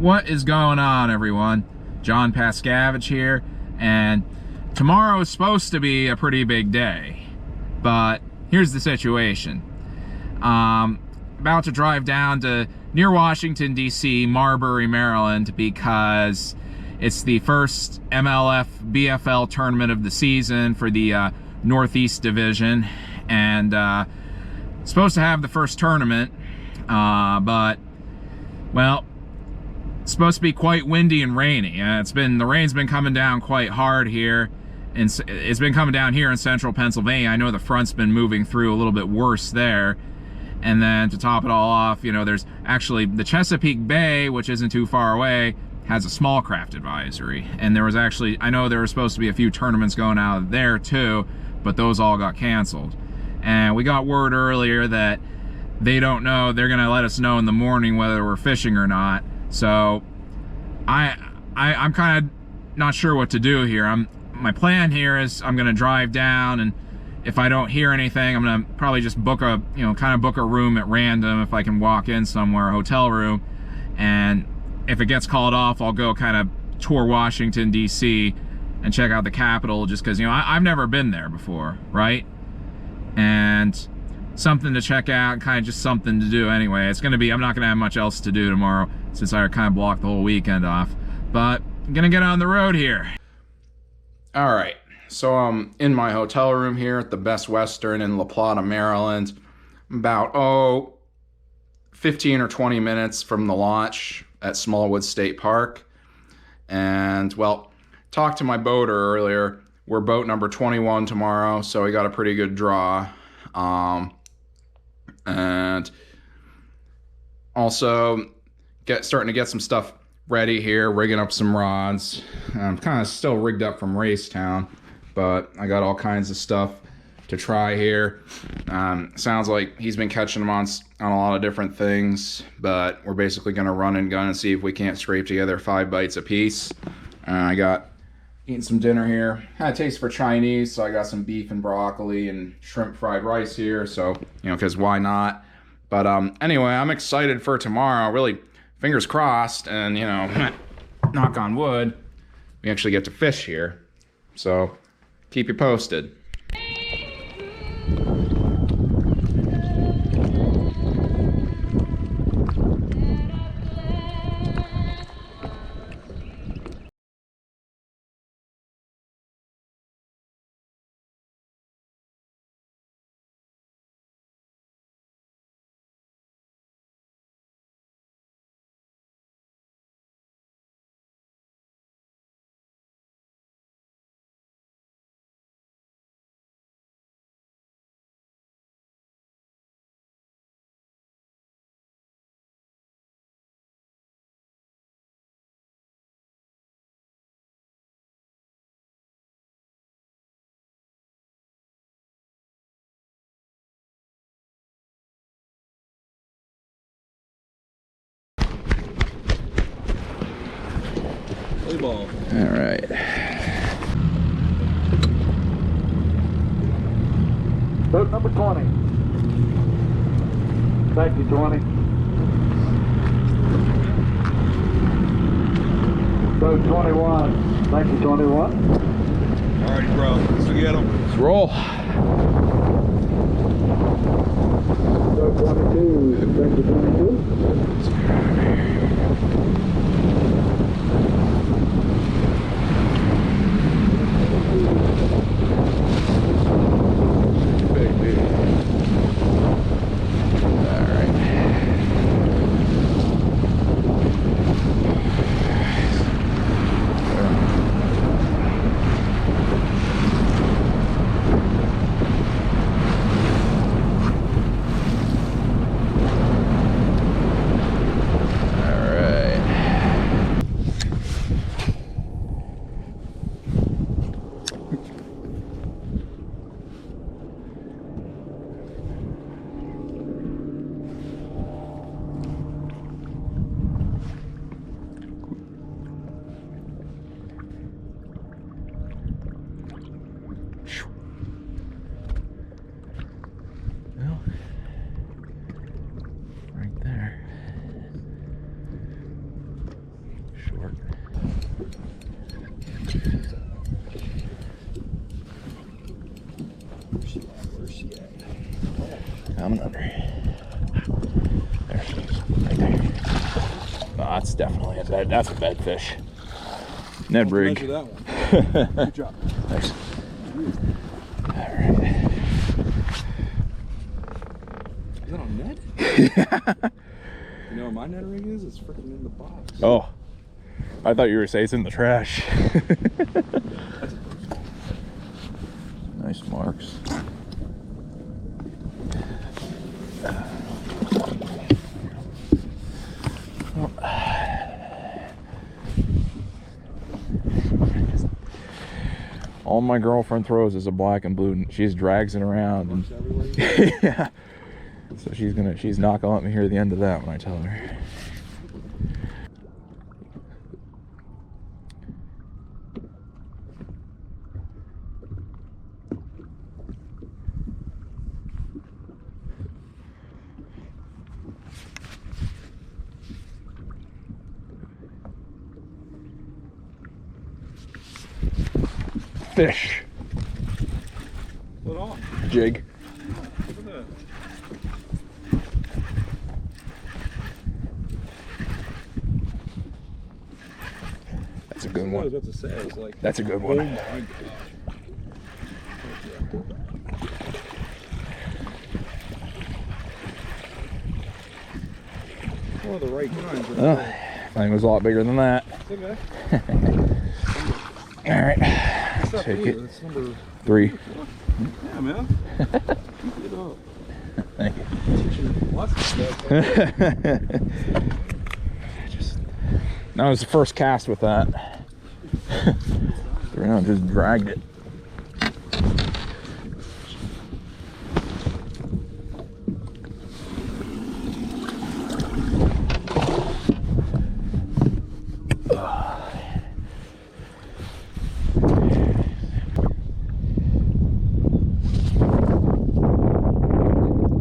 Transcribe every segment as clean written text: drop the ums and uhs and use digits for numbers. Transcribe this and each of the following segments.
What is going on, everyone? John Pascavage here, and tomorrow is supposed to be a pretty big day, but here's the situation. About to drive down to near Washington, D.C., Marbury, Maryland, because it's the first MLF BFL tournament of the season for the Northeast Division, and supposed to have the first tournament, but, well, it's supposed to be quite windy and rainy. The rain's been coming down quite hard here, and it's been coming down here in central Pennsylvania. I know the front's been moving through a little bit worse there. And then to top it all off, you know, there's actually the Chesapeake Bay, which isn't too far away, has a small craft advisory. And there was actually, I know there were supposed to be a few tournaments going out there too, but those all got canceled. And we got word earlier that they don't know, they're gonna let us know in the morning whether we're fishing or not. So I'm kind of not sure what to do here. My plan here is I'm gonna drive down, and if I don't hear anything, I'm gonna probably just book a, you know, kind of book a room at random if I can walk in somewhere, a hotel room. And if it gets called off, I'll go kind of tour Washington, D.C. and check out the Capitol, just because, you know, I've never been there before, right? And something to check out, kind of just something to do anyway. It's gonna be, I'm not gonna have much else to do tomorrow since I kind of blocked the whole weekend off. But I'm gonna get on the road here. All right, so I'm in my hotel room here at the Best Western in La Plata, Maryland. About 15 or 20 minutes from the launch at Smallwood State Park. And, well, talked to my boater earlier. We're boat number 21 tomorrow, so we got a pretty good draw. And also starting to get some stuff ready here, rigging up some rods. I'm kind of still rigged up from Racetown, but I got all kinds of stuff to try here. Sounds like he's been catching them on a lot of different things, but we're basically going to run and gun and see if we can't scrape together 5 bites a piece. I got eating some dinner here. Had a taste for Chinese, so I got some beef and broccoli and shrimp fried rice here, so, you know, because why not? But anyway, I'm excited for tomorrow. Really, fingers crossed, and, you know, knock on wood, we actually get to fish here. So keep you posted. Ball. All right. Boat number 20. Thank you, 20. Boat 21. Thank you, 21. All right, bro. Let's get them. Let's roll. Boat 22. Thank you, 22. work. Where's she at? Coming under. There she is, right there. No, that's definitely a bed. That's a bed fish. Ned rig. Measure that one. Good job. Nice. All right. Is that on net? Yeah. You know where my net rig is? It's freaking in the box. Oh, I thought you were saying it's in the trash. Nice marks. All my girlfriend throws is a black and blue, and she just drags it around. And yeah. So she's not gonna let me hear the end of that when I tell her. Fish. Put on. Jig. Look at that. That's a good I was one. about to say, it's like, That's a good oh one. my gosh. One of the right kinds. Oh, I think it was a lot bigger than that. It's okay. All right. What's up, Take dude? it. That's number 3. Yeah, man. Keep it up. Thank you. Teaching lots of stuff. That was the first cast with that. Around, just dragged it.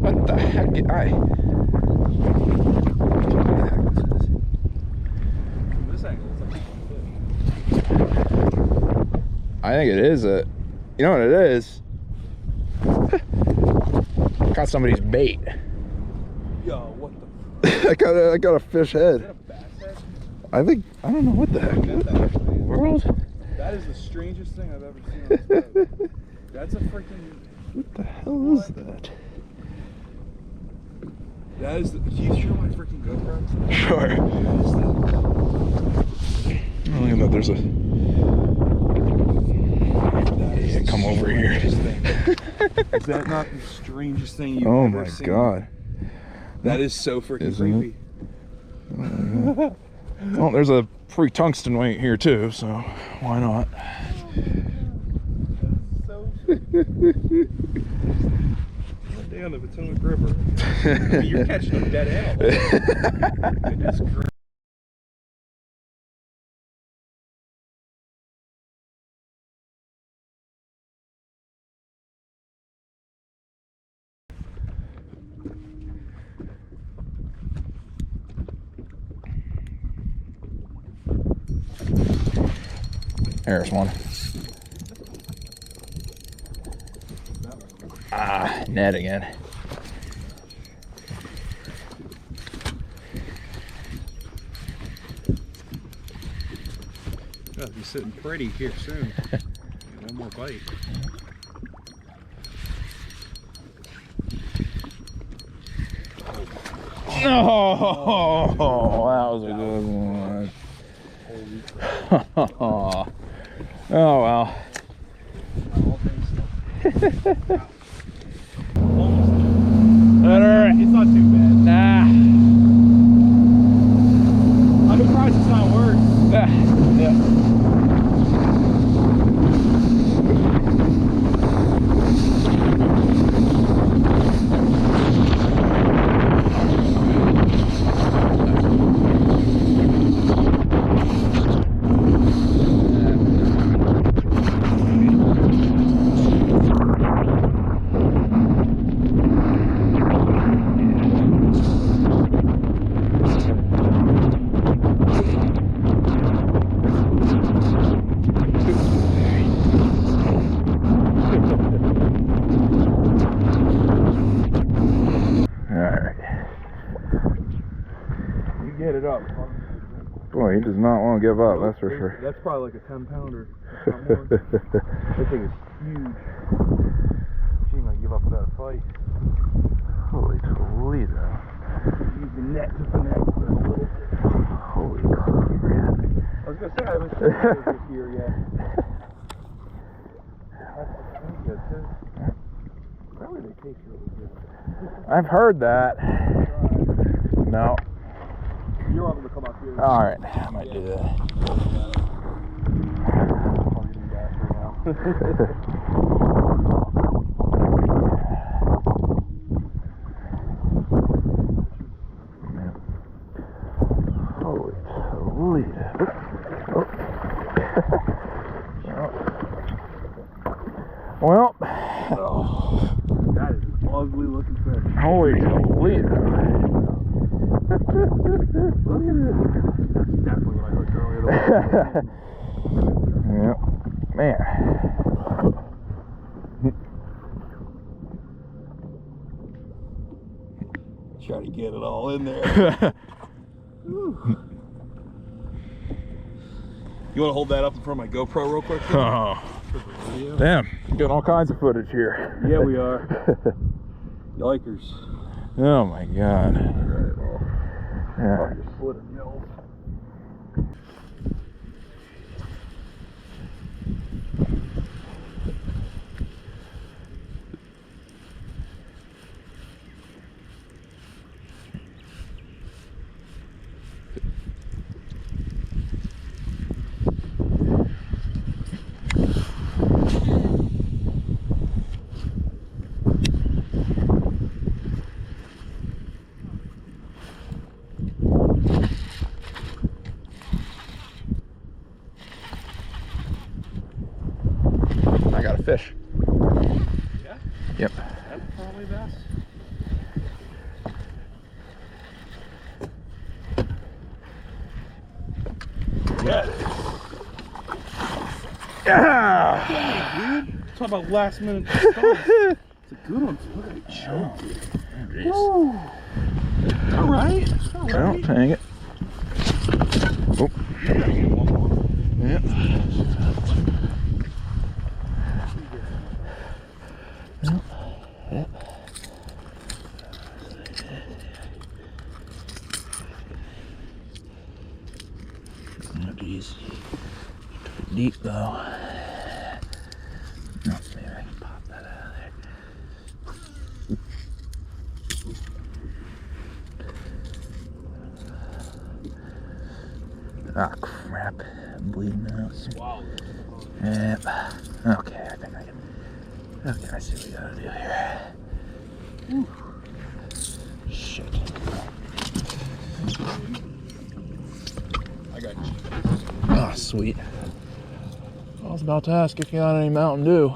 What the heck did I? From this angle, it's like 1 foot. I think it is a. You know what it is? Got somebody's bait. Yo, what the? I got a fish Is head. that a bass head? I don't know what the heck. World? That is the strangest thing I've ever seen on this boat. That's a freaking. What the hell is that? That is the. Can you show my freaking GoPro? Sure. That is the. Look at that. There's a. That is the Come over here. strangest thing. Is that not the strangest thing you've Oh ever my seen? god. That is so freaking Isn't creepy. Well, there's a free tungsten weight here too, so why not? So down the Potomac River. I mean, you're catching a dead animal. Goodness gracious. There's one. Ah, net again. Gotta be sitting pretty here soon. One more bite. Oh, that was a good one. Oh well. Alright. It's not too bad. Nah. I'm surprised it's not worse. Yeah. hit it up. Boy, he does not want to give up, that's for sure. That's probably like a 10-pounder. That thing is huge. She ain't gonna give up without a fight. Holy Toledo. Use the net to connect a little bit. Holy crap. I was gonna say I haven't seen those this year yet. That's good too. Probably they taste really good. I've heard that. No. You're welcome to come out here. Alright, I might do that. Holy Toledo. Oh. Well, that is an ugly looking fish. holy Toledo. Look at it. That's definitely what I hooked earlier. Yep. Man. Try to get it all in there. You want to hold that up in front of my GoPro real quick? Oh. Damn, getting all kinds of footage here. Yeah, we are. Yikers. Oh my god. Yeah. Split a mill. I got a fish. Yeah? Yep. That's probably best. Yeah. Yeah. Dude, talk about last minute stuff. It's a good one. Look at it jump. All right. All Well, right. hang it. Oh. You gotta get one more. Yep. Yep. Oh, geez. Deep though. Oh, maybe I can pop that out of there. Ah, crap. I'm bleeding out. Wow. Yep. Okay, I think I can. Okay, I see what we gotta do here. Whew. Shit. I got you. Oh, sweet. I was about to ask if you got any Mountain Dew.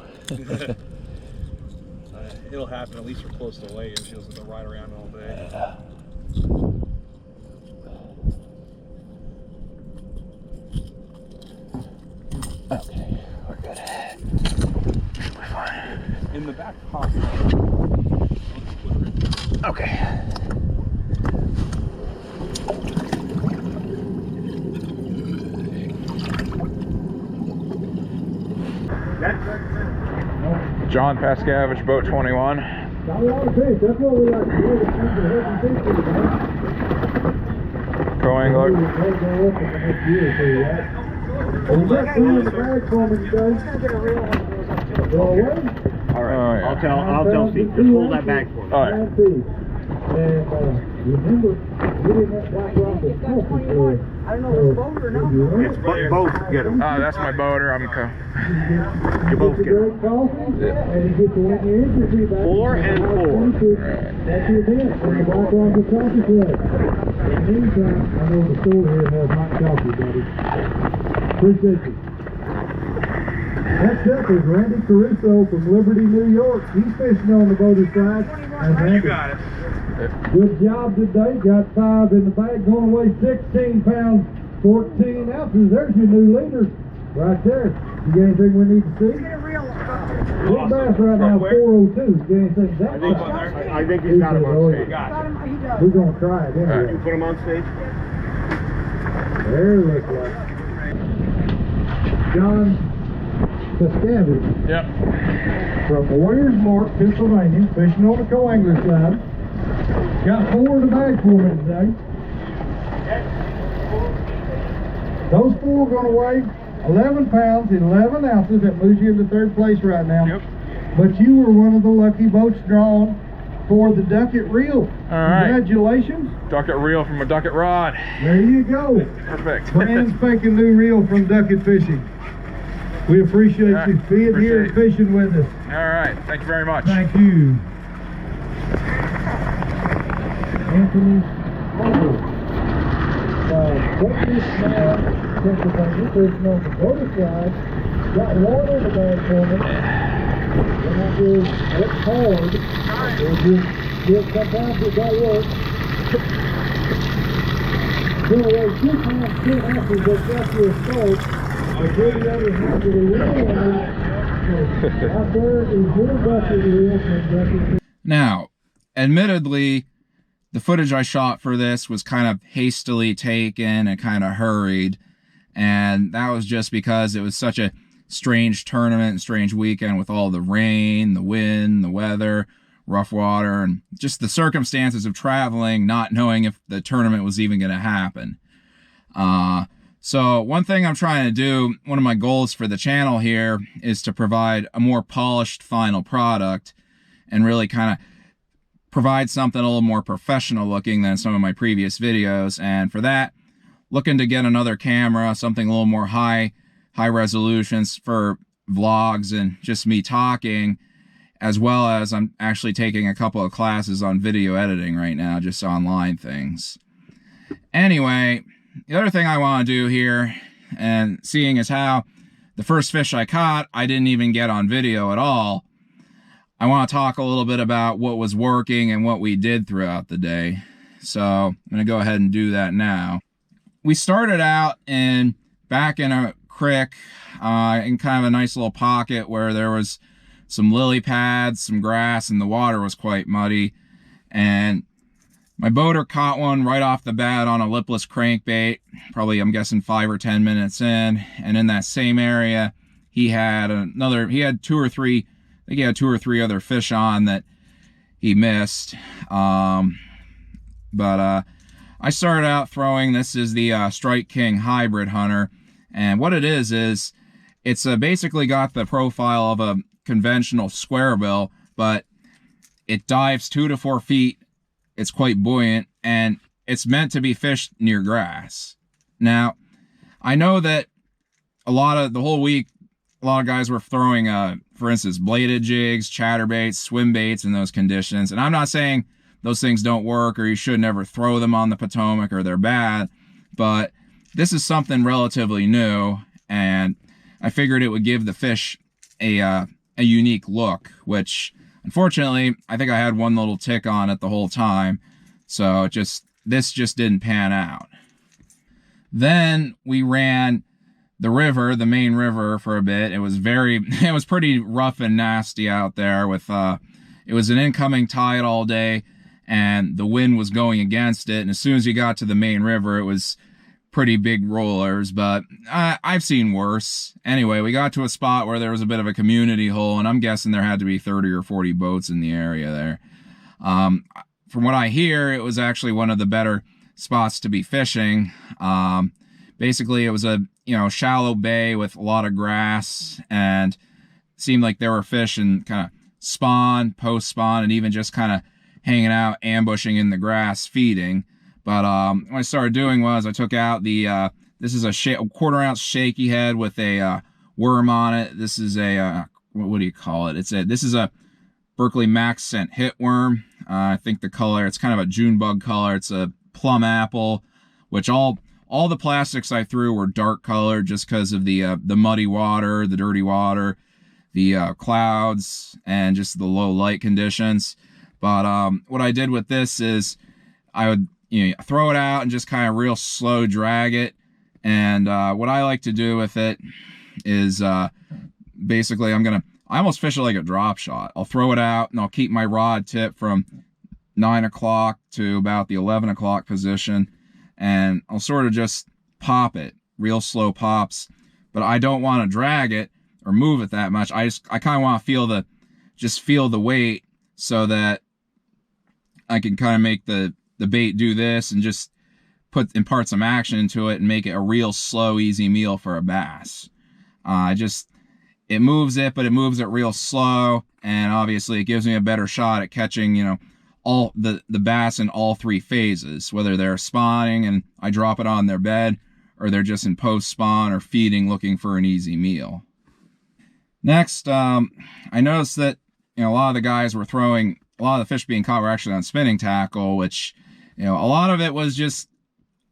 It'll happen. At least we're close to lake, and she'll have to ride around all day. Yeah. Okay, we're good. We're fine. In the back pocket. Okay. John Pascavage, boat 21. That's what we like to do. To keep the head and feet to the back. Co-angler. We'll take that up in the next year or two, right? Well, you got some in the bag for me today. Go away. All right. Oh, yeah. I'll tell Steve. Just hold that bag for me. All right. And remember, getting that black rock is coffee for it. I don't know if it's boat or not. It's both. Get them. Oh, that's my boater. I'm You both Get get the them. great coffee, and you get to win your entry back. 4 and 4. That's your event from the Black Rock Coffee Club. In the meantime, I know the store here has hot coffee, buddy. Appreciate you. Next up is Randy Caruso from Liberty, New York. He's fishing on the boater side. And Randy, You got it. good job today. Got 5 in the bag. Going to weigh 16 pounds, 14 ounces. There's your new leader right there. You got anything we need to see? Big bass right now, 402. You got anything that I think he's got him on stage. Got it. We're going to try it You anyway. put him on stage? There it looks like. John Pascavage Yep. from Warriors Mark, Pennsylvania, fishing on the co-angler side. Got 4 in the bag for me today. Those 4 are going to weigh 11 pounds, 11 ounces. That moves you into 3rd place right now. Yep. But you were one of the lucky boats drawn for the Ducket Reel. All right. Congratulations. Ducket reel from a Ducket rod. There you go. Perfect. Brand spanking new reel from Ducket Fishing. We appreciate Yeah, you being here and appreciate fishing with us. All right. Thank you very much. Thank you. Anthony Awgul. Texas, Pennsylvania, fishing on the motor side. Got 1 on the bag for me. And that is, it's hard. Sometimes it don't work. Gonna weigh 2 pounds, 10 ounces, but that's your start. The big other half of the reel on it. So out there is your bucket reel from Ducket. Now, admittedly, the footage I shot for this was kind of hastily taken and kind of hurried, and that was just because it was such a strange tournament and strange weekend with all the rain, the wind, the weather, rough water, and just the circumstances of traveling, not knowing if the tournament was even going to happen. So one thing I'm trying to do, one of my goals for the channel here, is to provide a more polished final product and really kind of provide something a little more professional looking than some of my previous videos. And for that, looking to get another camera, something a little more high resolutions for vlogs and just me talking, as well as I'm actually taking a couple of classes on video editing right now, just online things. Anyway, the other thing I want to do here, and seeing as how the first fish I caught, I didn't even get on video at all, I want to talk a little bit about what was working and what we did throughout the day. So I'm going to go ahead and do that now. We started out back in a creek in kind of a nice little pocket where there was some lily pads, some grass, and the water was quite muddy. And my boater caught one right off the bat on a lipless crankbait, probably, I'm guessing, 5 or 10 minutes in. And in that same area, he had 2 or 3, I think he had 2 or 3 other fish on that he missed. But I started out throwing, this is the Strike King Hybrid Hunter. And what it is it's basically got the profile of a conventional square bill, but it dives 2 to 4 feet. It's quite buoyant, and it's meant to be fished near grass. Now, I know that the whole week, a lot of guys were throwing, for instance, bladed jigs, chatterbaits, swim baits in those conditions. And I'm not saying those things don't work or you should never throw them on the Potomac or they're bad, but this is something relatively new, and I figured it would give the fish a unique look, which unfortunately, I think I had one little tick on it the whole time, so this just didn't pan out. Then we ran the river, the main river, for a bit. It was pretty rough and nasty out there with, it was an incoming tide all day, and the wind was going against it, and as soon as you got to the main river, it was pretty big rollers, but I've seen worse. Anyway, we got to a spot where there was a bit of a community hole, and I'm guessing there had to be 30 or 40 boats in the area there. From what I hear, it was actually one of the better spots to be fishing. Basically, it was a shallow bay with a lot of grass, and it seemed like there were fish in kind of spawn, post-spawn, and even just kind of hanging out, ambushing in the grass, feeding. But what I started doing was I took out the, this is a 1/4 ounce shaky head with a worm on it. This is a, what do you call it? This is a Berkeley Max Scent hit worm. I think the color, it's kind of a June bug color. It's a plum apple, which all the plastics I threw were dark colored just because of the muddy water, the dirty water, the clouds, and just the low light conditions. But what I did with this is I would throw it out and just kind of real slow drag it. And what I like to do with it is basically I almost fish it like a drop shot. I'll throw it out and I'll keep my rod tip from 9 o'clock to about the 11 o'clock position. And I'll sort of just pop it, real slow pops, but I don't want to drag it or move it that much. I kind of want to feel the weight so that I can kind of make the bait do this and just impart some action into it and make it a real slow, easy meal for a bass. It moves it, but it moves it real slow, and obviously it gives me a better shot at catching, you know, all the bass in all three phases, whether they're spawning and I drop it on their bed, or they're just in post spawn or feeding looking for an easy meal. Next, I noticed that, you know, a lot of the guys were throwing, a lot of the fish being caught were actually on spinning tackle, which, you know, a lot of it was just,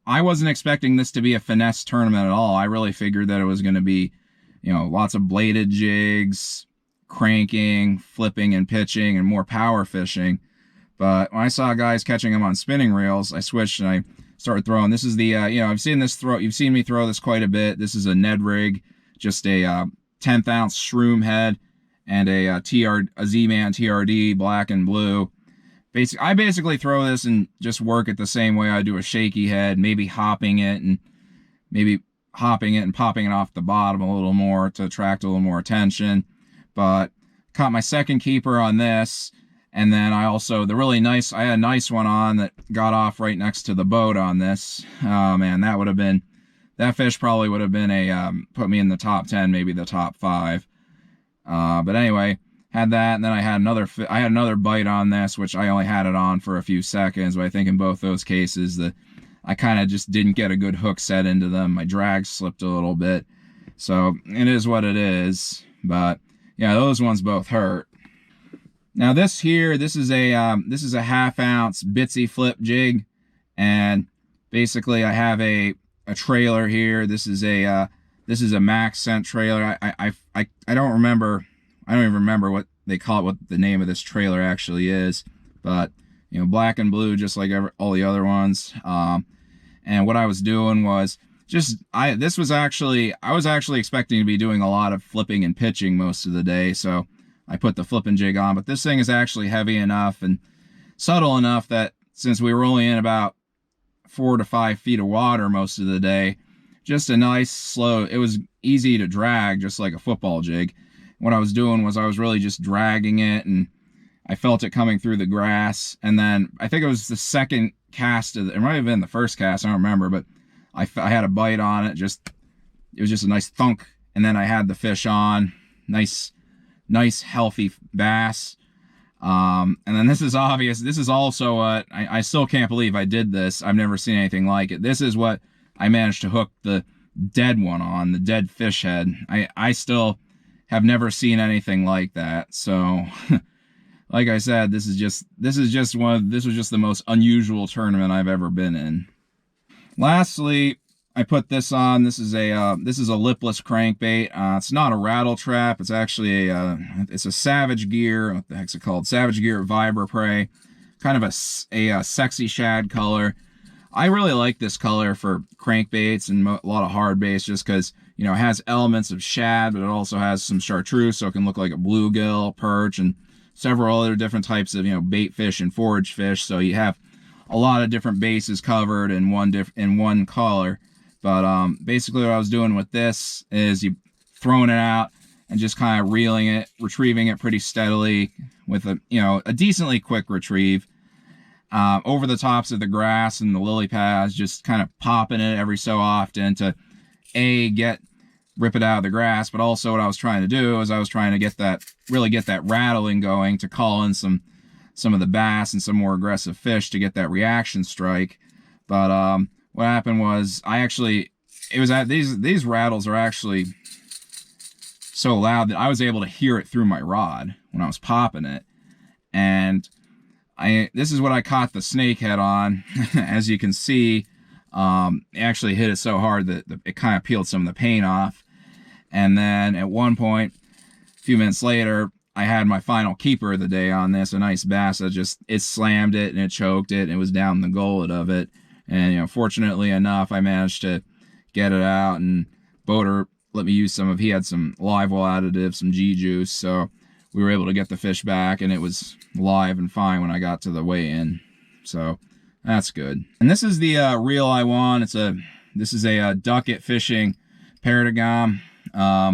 I wasn't expecting this to be a finesse tournament at all. I really figured that it was going to be, you know, lots of bladed jigs, cranking, flipping and pitching, and more power fishing. But when I saw guys catching them on spinning reels, I switched and I started throwing. This is the, you know, you've seen me throw this quite a bit. This is a Ned rig, just a 10th ounce shroom head and a Z-Man TRD, black and blue. I basically throw this and just work it the same way I do a shaky head, maybe hopping it and popping it off the bottom a little more to attract a little more attention. But caught my second keeper on this, and then I had a nice one on that got off right next to the boat on this. Oh man, that fish probably would have been put me in the top 10, maybe the top 5. But anyway, had that, and then I had another bite on this, which I only had it on for a few seconds, but I think in both those cases I kind of just didn't get a good hook set into them. My drag slipped a little bit, so it is what it is. But yeah, those ones both hurt. Now this is a 1/2 ounce bitsy flip jig, and basically I have a trailer here. This is a max scent trailer. I don't even remember what they call it, what the name of this trailer actually is, but you know, black and blue, just like all the other ones. And what I was doing was I was actually expecting to be doing a lot of flipping and pitching most of the day, so I put the flipping jig on. But this thing is actually heavy enough and subtle enough that since we were only in about 4 to 5 feet of water most of the day, just a nice slow, it was easy to drag, just like a football jig. What I was doing was I was really just dragging it, and I felt it coming through the grass. And then I think it was the second cast it might have been the first cast, I don't remember, but I had a bite on it. It was just a nice thunk, and then I had the fish on. Nice healthy bass. And then this is obvious. This is also what I still can't believe I did this. I've never seen anything like it. This is what I managed to hook the dead one on, the dead fish head. I still have never seen anything like that. So like I said, this was just the most unusual tournament I've ever been in. Lastly, I put this on. This is a lipless crankbait. It's not a rattle trap. It's actually it's a Savage Gear. What the heck's it called? Savage Gear Vibra Prey. Kind of a sexy shad color. I really like this color for crankbaits and a lot of hard baits, just because, you know, it has elements of shad, but it also has some chartreuse, so it can look like a bluegill, perch, and several other different types of, you know, bait fish and forage fish. So you have a lot of different bases covered in one color. But basically what I was doing with this is you throwing it out and just kind of reeling it, retrieving it pretty steadily with a decently quick retrieve. Over the tops of the grass and the lily pads, just kind of popping it every so often to rip it out of the grass. But also what I was trying to do is I was trying to really get that rattling going to call in some of the bass and some more aggressive fish to get that reaction strike. But what happened was these rattles are actually so loud that I was able to hear it through my rod when I was popping it. And this is what I caught the snakehead on. As you can see, it actually hit it so hard that it kind of peeled some of the paint off. And then at one point, a few minutes later, I had my final keeper of the day on this, a nice bass. It slammed it and it choked it, and it was down the gullet of it. And, you know, fortunately enough, I managed to get it out, and Boater let me use he had some live well additive, some G-juice, so we were able to get the fish back, and it was live and fine when I got to the weigh-in. So that's good. And this is the reel I won. It's a This is a ducket fishing paradigm.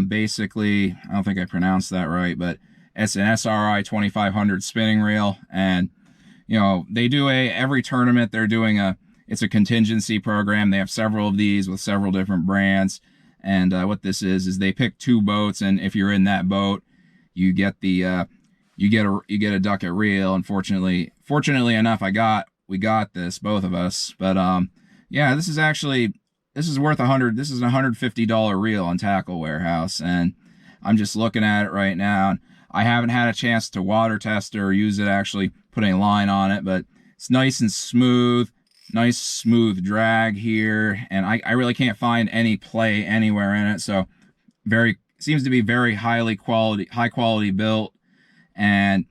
Basically, I don't think I pronounced that right, but it's an SRI 2500 spinning reel. And, you know, they do every tournament, they're doing it's a contingency program. They have several of these with several different brands. And what this is they pick 2 boats, and if you're in that boat, you get the you get a ducket reel. And fortunately enough, we got this, both of us. But yeah, this is worth this is a $150 reel on Tackle Warehouse, and I'm just looking at it right now. And I haven't had a chance to water test it or use it, actually putting a line on it, but it's nice and smooth. Nice smooth drag here, and I really can't find any play anywhere in it. So seems to be very high quality built, and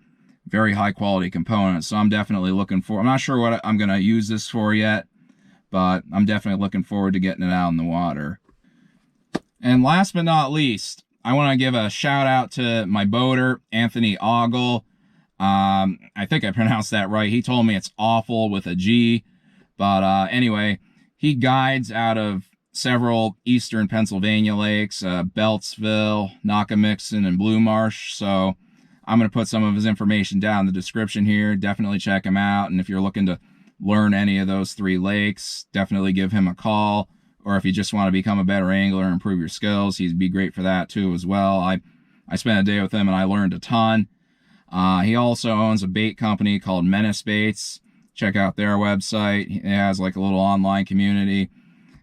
very high quality components. So I'm definitely looking for. I'm not sure what I'm gonna use this for yet, but I'm definitely looking forward to getting it out in the water. And last but not least, I want to give a shout out to my boater, Anthony Awgul. I think I pronounced that right. He told me it's awful with a G. But anyway, he guides out of several eastern Pennsylvania lakes, Beltsville, Nockamixon, and Blue Marsh. So I'm going to put some of his information down in the description here. Definitely check him out. And if you're looking to learn any of those 3 lakes, definitely give him a call. Or if you just want to become a better angler and improve your skills, he'd be great for that too as well. I spent a day with him and I learned a ton. He also owns a bait company called Menace Baits. Check out their website. He has like a little online community,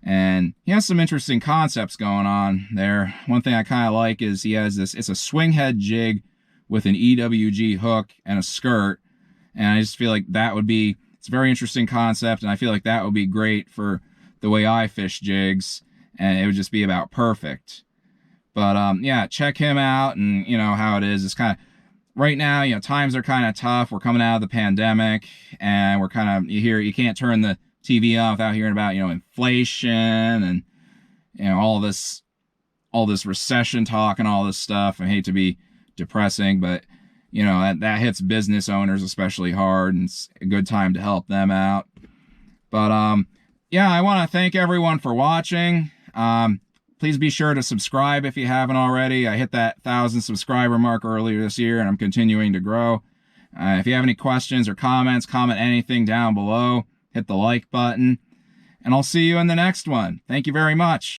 and he has some interesting concepts going on there. One thing I kind of like is he has it's a swing head jig with an EWG hook and a skirt, and I just feel like it's a very interesting concept, and I feel like that would be great for the way I fish jigs, and it would just be about perfect. But yeah, check him out, and you know how it is. It's kind of right now, you know, times are kind of tough. We're coming out of the pandemic, and we're kind of, you can't turn the TV on without hearing about, you know, inflation and, you know, all this recession talk and all this stuff. I hate to be depressing, but, you know, that hits business owners especially hard, and it's a good time to help them out. But, yeah, I want to thank everyone for watching. Please be sure to subscribe if you haven't already. I hit that 1,000 subscriber mark earlier this year, and I'm continuing to grow. If you have any questions or comments, comment anything down below. Hit the like button, and I'll see you in the next one. Thank you very much.